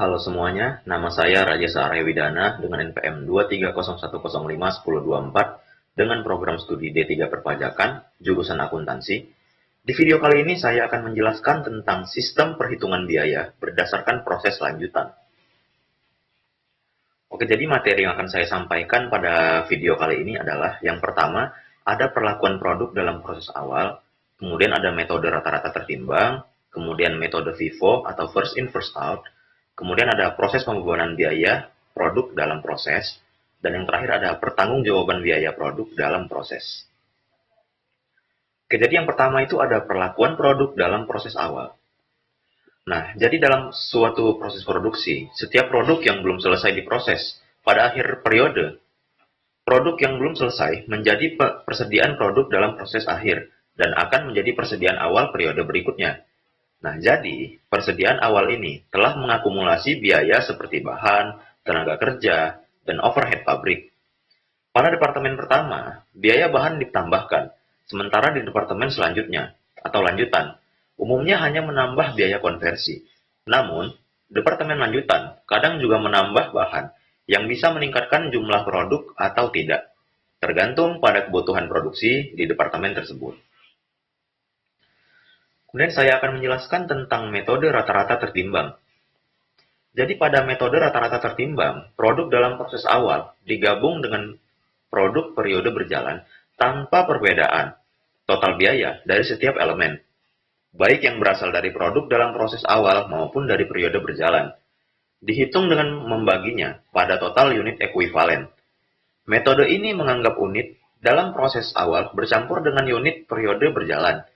Halo semuanya, nama saya Rajesh Arya Widana dengan NPM 230105104 dengan program studi D3 Perpajakan, jurusan akuntansi. Di video kali ini saya akan menjelaskan tentang sistem perhitungan biaya berdasarkan proses lanjutan. Oke, jadi materi yang akan saya sampaikan pada video kali ini adalah yang pertama, ada perlakuan produk dalam proses awal, kemudian ada metode rata-rata tertimbang, kemudian metode FIFO atau first in first out, kemudian ada proses pembebanan biaya produk dalam proses, dan yang terakhir ada pertanggungjawaban biaya produk dalam proses. Oke, jadi yang pertama itu ada perlakuan produk dalam proses awal. Nah, jadi dalam suatu proses produksi, setiap produk yang belum selesai diproses pada akhir periode, produk yang belum selesai menjadi persediaan produk dalam proses akhir dan akan menjadi persediaan awal periode berikutnya. Nah, jadi persediaan awal ini telah mengakumulasi biaya seperti bahan, tenaga kerja, dan overhead pabrik. Pada departemen pertama, biaya bahan ditambahkan, sementara di departemen selanjutnya atau lanjutan umumnya hanya menambah biaya konversi. Namun, departemen lanjutan kadang juga menambah bahan yang bisa meningkatkan jumlah produk atau tidak, tergantung pada kebutuhan produksi di departemen tersebut. Kemudian saya akan menjelaskan tentang metode rata-rata tertimbang. Jadi pada metode rata-rata tertimbang, produk dalam proses awal digabung dengan produk periode berjalan tanpa perbedaan total biaya dari setiap elemen, baik yang berasal dari produk dalam proses awal maupun dari periode berjalan. Dihitung dengan membaginya pada total unit ekuivalen. Metode ini menganggap unit dalam proses awal bercampur dengan unit periode berjalan,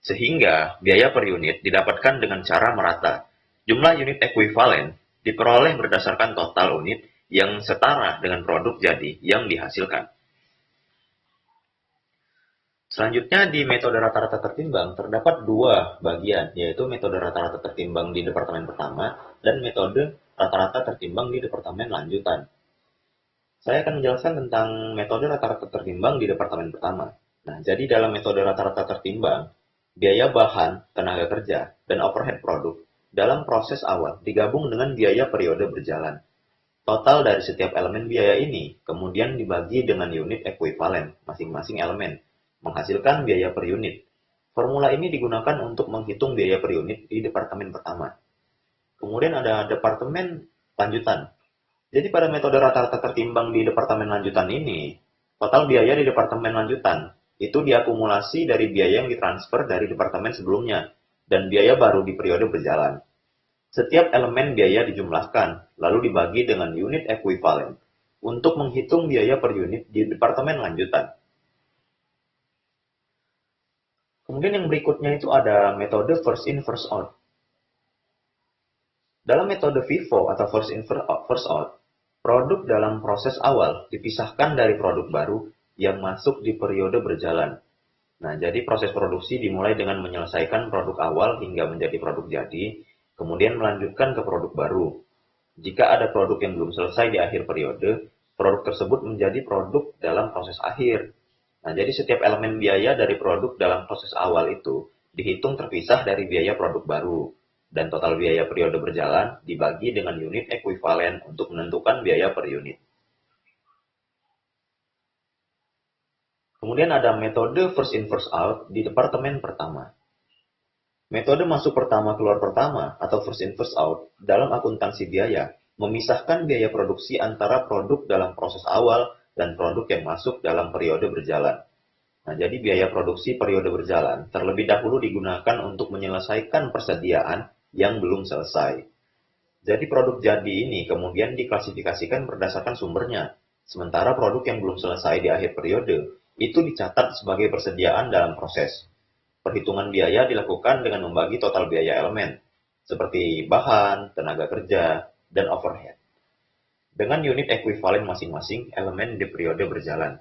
sehingga biaya per unit didapatkan dengan cara merata. Jumlah unit ekuivalen diperoleh berdasarkan total unit yang setara dengan produk jadi yang dihasilkan. Selanjutnya di metode rata-rata tertimbang terdapat dua bagian, yaitu metode rata-rata tertimbang di departemen pertama dan metode rata-rata tertimbang di departemen lanjutan. Saya akan menjelaskan tentang metode rata-rata tertimbang di departemen pertama. Nah, jadi dalam metode rata-rata tertimbang, biaya bahan, tenaga kerja, dan overhead produk dalam proses awal digabung dengan biaya periode berjalan. Total dari setiap elemen biaya ini kemudian dibagi dengan unit ekuivalen masing-masing elemen, menghasilkan biaya per unit. Formula ini digunakan untuk menghitung biaya per unit di departemen pertama. Kemudian ada departemen lanjutan. Jadi pada metode rata-rata tertimbang di departemen lanjutan ini, total biaya di departemen lanjutan itu diakumulasi dari biaya yang ditransfer dari departemen sebelumnya dan biaya baru di periode berjalan. Setiap elemen biaya dijumlahkan, lalu dibagi dengan unit ekuivalen untuk menghitung biaya per unit di departemen lanjutan. Kemudian yang berikutnya itu ada metode first in first out. Dalam metode FIFO atau first in first out, produk dalam proses awal dipisahkan dari produk baru yang masuk di periode berjalan. Nah, jadi proses produksi dimulai dengan menyelesaikan produk awal hingga menjadi produk jadi, kemudian melanjutkan ke produk baru. Jika ada produk yang belum selesai di akhir periode, produk tersebut menjadi produk dalam proses akhir. Nah, jadi setiap elemen biaya dari produk dalam proses awal itu dihitung terpisah dari biaya produk baru, dan total biaya periode berjalan dibagi dengan unit ekuivalen untuk menentukan biaya per unit. Kemudian ada metode first in first out di departemen pertama. Metode masuk pertama keluar pertama atau first in first out dalam akuntansi biaya memisahkan biaya produksi antara produk dalam proses awal dan produk yang masuk dalam periode berjalan. Nah, jadi biaya produksi periode berjalan terlebih dahulu digunakan untuk menyelesaikan persediaan yang belum selesai. Jadi produk jadi ini kemudian diklasifikasikan berdasarkan sumbernya, sementara produk yang belum selesai di akhir periode itu dicatat sebagai persediaan dalam proses. Perhitungan biaya dilakukan dengan membagi total biaya elemen, seperti bahan, tenaga kerja, dan overhead, dengan unit ekuivalen masing-masing elemen di periode berjalan.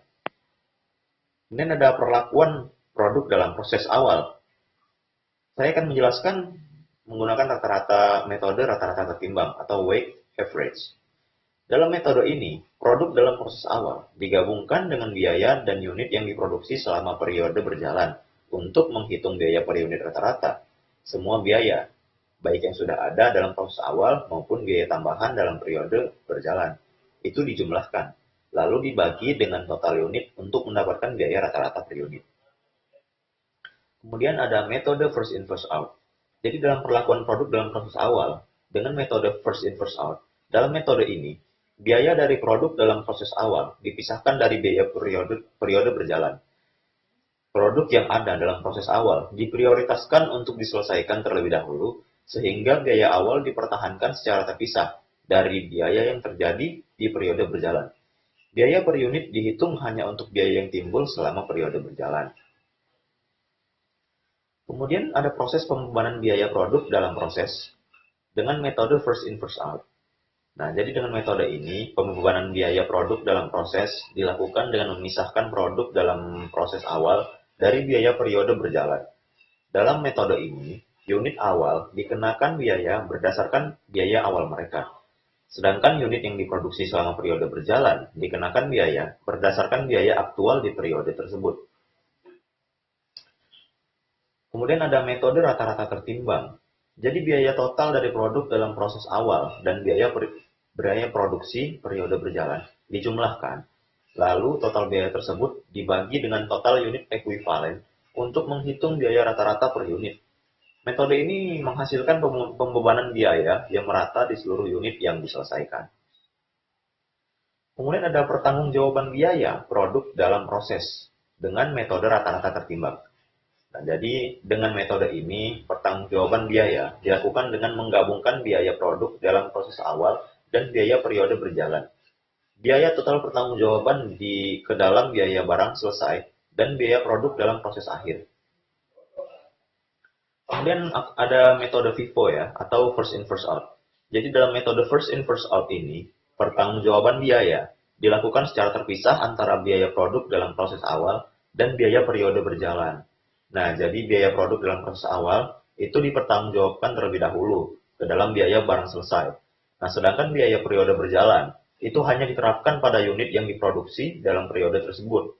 Kemudian ada perlakuan produk dalam proses awal. Saya akan menjelaskan menggunakan metode rata-rata tertimbang atau weight average. Dalam metode ini, produk dalam proses awal digabungkan dengan biaya dan unit yang diproduksi selama periode berjalan untuk menghitung biaya per unit rata-rata. Semua biaya baik yang sudah ada dalam proses awal maupun biaya tambahan dalam periode berjalan. Itu dijumlahkan, lalu dibagi dengan total unit untuk mendapatkan biaya rata-rata per unit. Kemudian ada metode first in first out. Jadi dalam perlakuan produk dalam proses awal, dengan metode first in first out, dalam metode ini, biaya dari produk dalam proses awal dipisahkan dari biaya periode berjalan. Produk yang ada dalam proses awal diprioritaskan untuk diselesaikan terlebih dahulu, sehingga biaya awal dipertahankan secara terpisah dari biaya yang terjadi di periode berjalan. Biaya per unit dihitung hanya untuk biaya yang timbul selama periode berjalan. Kemudian ada proses pembebanan biaya produk dalam proses dengan metode first in first out. Nah, jadi dengan metode ini, pembebanan biaya produk dalam proses dilakukan dengan memisahkan produk dalam proses awal dari biaya periode berjalan. Dalam metode ini, unit awal dikenakan biaya berdasarkan biaya awal mereka. Sedangkan unit yang diproduksi selama periode berjalan dikenakan biaya berdasarkan biaya aktual di periode tersebut. Kemudian ada metode rata-rata tertimbang. Jadi biaya total dari produk dalam proses awal dan biaya produksi periode berjalan dijumlahkan. Lalu total biaya tersebut dibagi dengan total unit ekuivalen untuk menghitung biaya rata-rata per unit. Metode ini menghasilkan pembebanan biaya yang merata di seluruh unit yang diselesaikan. Kemudian ada pertanggungjawaban biaya produk dalam proses dengan metode rata-rata tertimbang. Nah, jadi dengan metode ini, pertanggungjawaban biaya dilakukan dengan menggabungkan biaya produk dalam proses awal dan biaya periode berjalan. Biaya total pertanggungjawaban ke dalam biaya barang selesai dan biaya produk dalam proses akhir. Kemudian ada metode FIFO ya, atau first in first out. Jadi dalam metode first in first out ini, pertanggungjawaban biaya dilakukan secara terpisah antara biaya produk dalam proses awal dan biaya periode berjalan. Nah, jadi biaya produk dalam proses awal itu dipertanggungjawabkan terlebih dahulu ke dalam biaya barang selesai. Nah, sedangkan biaya periode berjalan itu hanya diterapkan pada unit yang diproduksi dalam periode tersebut.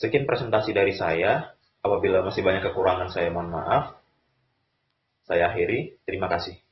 Sekian presentasi dari saya. Apabila masih banyak kekurangan, saya mohon maaf. Saya akhiri. Terima kasih.